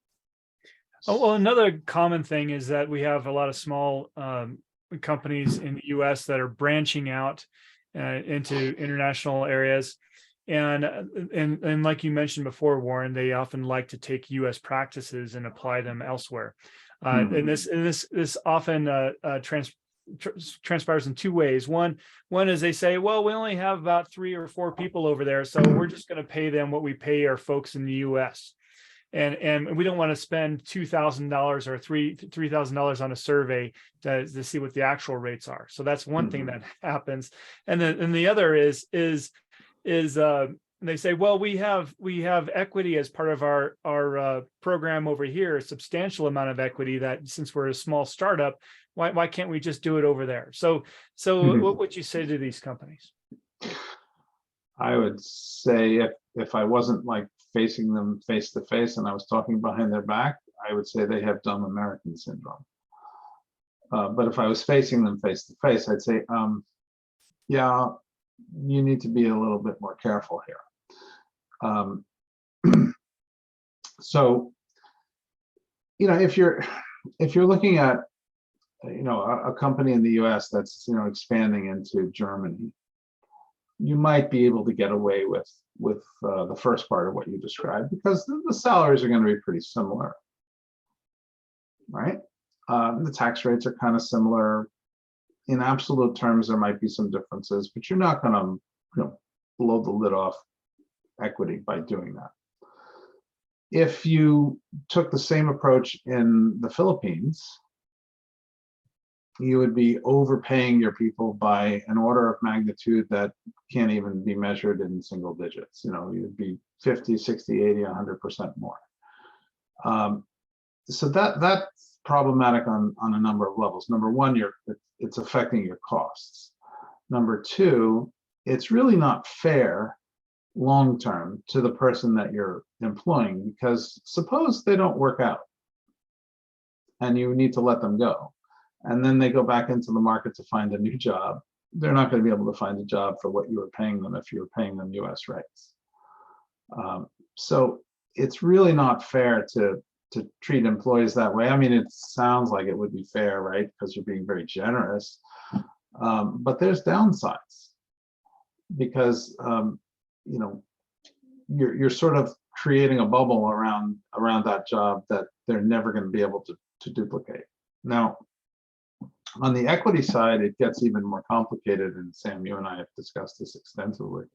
Oh, well, another common thing is that we have a lot of small companies in the US that are branching out into international areas. And like you mentioned before, Warren, they often like to take US practices and apply them elsewhere. And this often transpires in two ways. One is they say, well, we only have about 3 or 4 people over there, so we're just going to pay them what we pay our folks in the US. And we don't want to spend $2,000 or $3,000 on a survey to see what the actual rates are. So that's one thing that happens. And then the other is they say, well, we have equity as part of our program over here, a substantial amount of equity that since we're a small startup, why can't we just do it over there? So what would you say to these companies? I would say if I wasn't like facing them face to face and I was talking behind their back, I would say they have dumb American syndrome. But if I was facing them face to face, I'd say, yeah, you need to be a little bit more careful here. So, if you're looking at, a company in the US that's, expanding into Germany, you might be able to get away with the first part of what you described because the salaries are going to be pretty similar, right? The tax rates are kind of similar. In absolute terms, there might be some differences, but you're not going to, blow the lid off equity by doing that. If you took the same approach in the Philippines, you would be overpaying your people by an order of magnitude that can't even be measured in single digits. You'd be 50, 60, 80, 100% more. So that's problematic on a number of levels. Number one, it's affecting your costs. Number two, it's really not fair long-term to the person that you're employing, because suppose they don't work out and you need to let them go. And then they go back into the market to find a new job. They're not going to be able to find a job for what you were paying them if you were paying them US rates. So it's really not fair to treat employees that way. I mean, it sounds like it would be fair, right? Because you're being very generous. But there's downsides because, you're sort of creating a bubble around that job that they're never going to be able to duplicate. Now, on the equity side, it gets even more complicated, and Sam, you and I have discussed this extensively.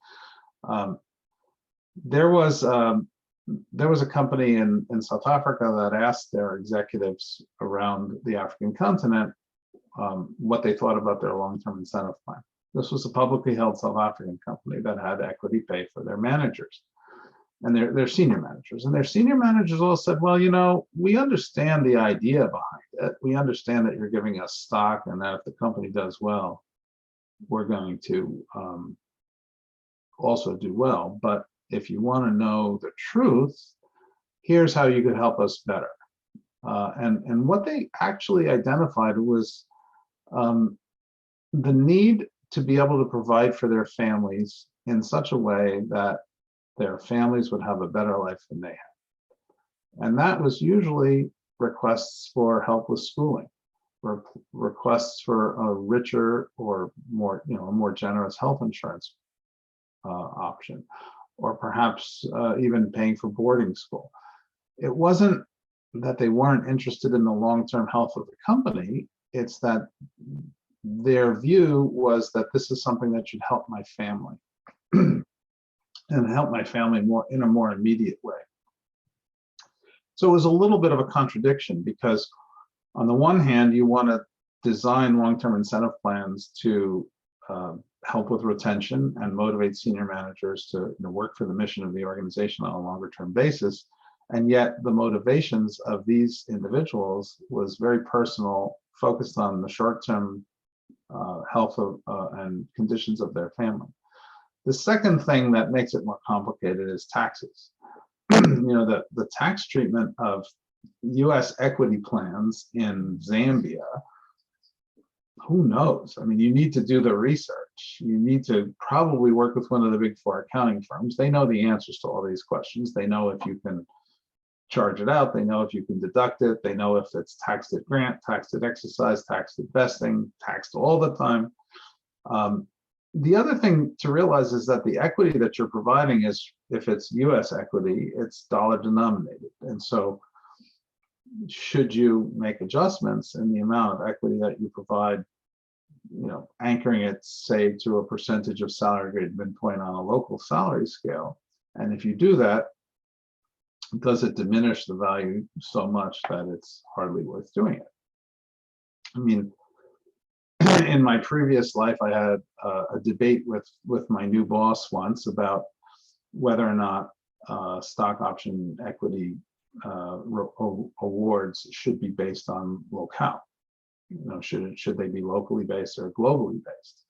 There was a company in South Africa that asked their executives around the African continent what they thought about their long-term incentive plan. This was a publicly held South African company that had equity pay for their managers and their senior managers. And their senior managers all said, well, we understand the idea behind it. We understand that you're giving us stock and that if the company does well, we're going to also do well. But if you want to know the truth, here's how you could help us better. And what they actually identified was the need to be able to provide for their families in such a way that their families would have a better life than they had. And that was usually requests for help with schooling, or requests for a richer or more, a more generous health insurance option, or perhaps even paying for boarding school. It wasn't that they weren't interested in the long-term health of the company. It's that their view was that this is something that should help my family and help my family in a more immediate way. So it was a little bit of a contradiction, because on the one hand, you want to design long-term incentive plans to help with retention and motivate senior managers to work for the mission of the organization on a longer-term basis. And yet the motivations of these individuals was very personal focused on the short-term health of and conditions of their family. The second thing that makes it more complicated is taxes. The tax treatment of US equity plans in Zambia, who knows? I mean, you need to do the research. You need to probably work with one of the big four accounting firms. They know the answers to all these questions. They know if you can charge it out. They know if you can deduct it. They know if it's taxed at grant, taxed at exercise, taxed at vesting, taxed all the time. The other thing to realize is that the equity that you're providing is, if it's US equity, it's dollar denominated. And so should you make adjustments in the amount of equity that you provide, anchoring it, say, to a percentage of salary grade midpoint on a local salary scale, and if you do that, does it diminish the value so much that it's hardly worth doing it? I mean, in my previous life, I had a debate with my new boss once about whether or not stock option equity awards should be based on locale. Should they be locally based or globally based?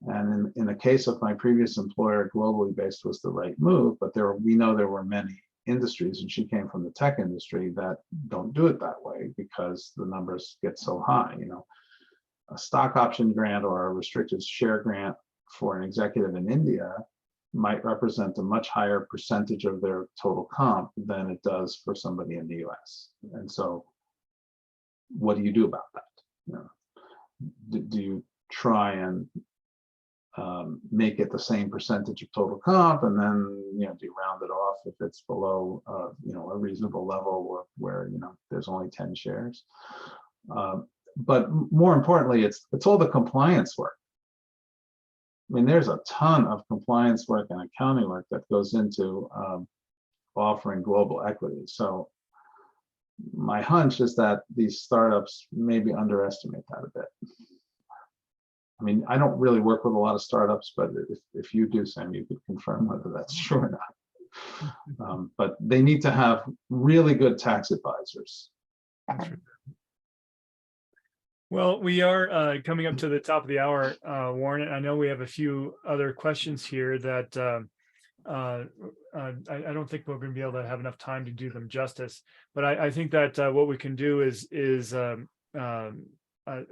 And in the case of my previous employer, globally based was the right move, but we know there were many industries, and she came from the tech industry, that don't do it that way because the numbers get so high. A stock option grant or a restricted share grant for an executive in India might represent a much higher percentage of their total comp than it does for somebody in the US. And so what do you do about that? Do you try and make it the same percentage of total comp, and then do you round it off if it's below a reasonable level where there's only 10 shares? But more importantly, it's all the compliance work. I mean, there's a ton of compliance work and accounting work that goes into offering global equity. So my hunch is that these startups maybe underestimate that a bit. I mean, I don't really work with a lot of startups, but if you do, Sam, you could confirm whether that's true or not. But they need to have really good tax advisors. Well, we are coming up to the top of the hour, Warren, and I know we have a few other questions here that I don't think we're going to be able to have enough time to do them justice. But I think that what we can do is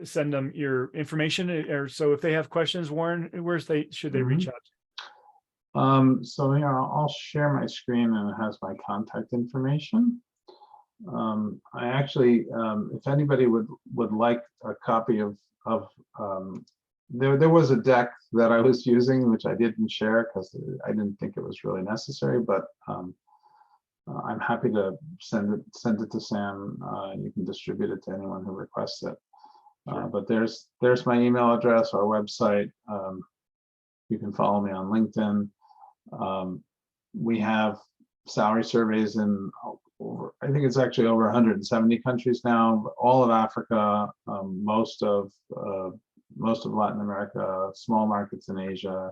send them your information, or so if they have questions, Warren, should they reach out? So here, I'll share my screen, and it has my contact information. I actually, if anybody would like a copy of there was a deck that I was using, which I didn't share because I didn't think it was really necessary, but I'm happy to send it to Sam, and you can distribute it to anyone who requests it. Sure. But there's my email address, our website. You can follow me on LinkedIn. We have salary surveys in I think it's actually over 170 countries now, all of Africa, most of Latin America, small markets in Asia.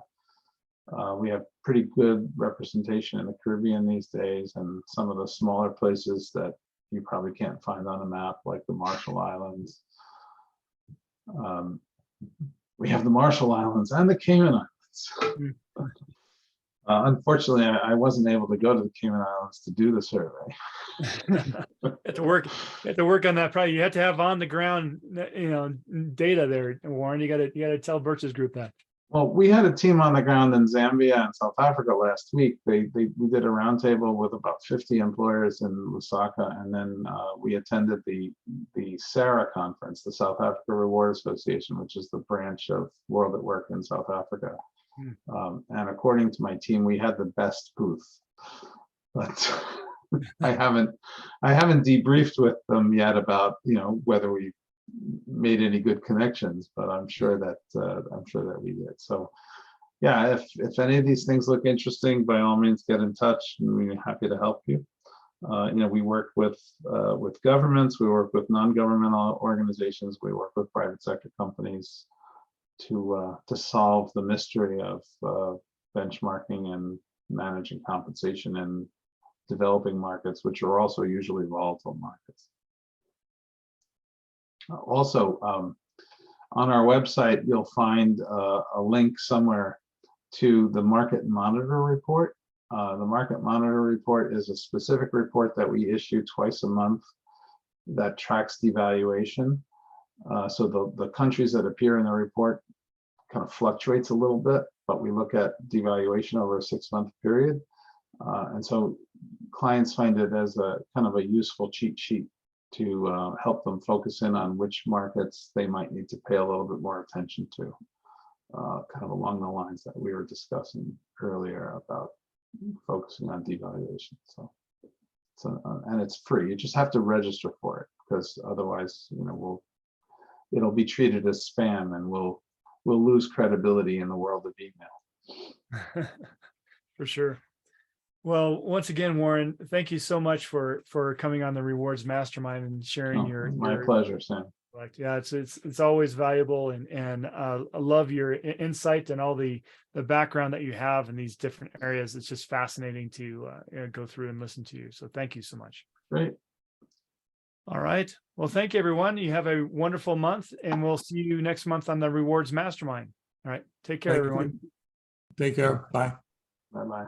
We have pretty good representation in the Caribbean these days, and some of the smaller places that you probably can't find on a map, like the Marshall Islands. We have the Marshall Islands and the Cayman Islands. Unfortunately, I wasn't able to go to the Cayman Islands to do the survey. You have to work on that. Probably you have to have on the ground, data there, Warren. You got to tell Birches Group that. Well, we had a team on the ground in Zambia and South Africa last week. We did a roundtable with about 50 employers in Lusaka, and then we attended the SARA conference, the South Africa Reward Association, which is the branch of World at Work in South Africa. And according to my team, we had the best booth, but I haven't debriefed with them yet about whether we made any good connections, but I'm sure that we did. So yeah, if any of these things look interesting, by all means get in touch, and we're happy to help you. We work with governments, we work with non-governmental organizations, we work with private sector companies to solve the mystery of benchmarking and managing compensation in developing markets, which are also usually volatile markets. Also, on our website, you'll find a link somewhere to the Market Monitor report. The Market Monitor report is a specific report that we issue twice a month that tracks devaluation. So the countries that appear in the report kind of fluctuates a little bit, but we look at devaluation over a 6-month period. And so clients find it as a kind of a useful cheat sheet to help them focus in on which markets they might need to pay a little bit more attention to, kind of along the lines that we were discussing earlier about focusing on devaluation. So and it's free. You just have to register for it, because otherwise, it'll be treated as spam, and we'll lose credibility in the world of email. For sure. Well, once again, Warren, thank you so much for coming on the Rewards Mastermind and sharing My pleasure, Sam. Yeah, it's always valuable, and I love your insight and all the background that you have in these different areas. It's just fascinating to go through and listen to you. So thank you so much. Great. All right. Well, thank you, everyone. You have a wonderful month, and we'll see you next month on the Rewards Mastermind. All right. Take care, everyone. Take care. Bye. Bye-bye.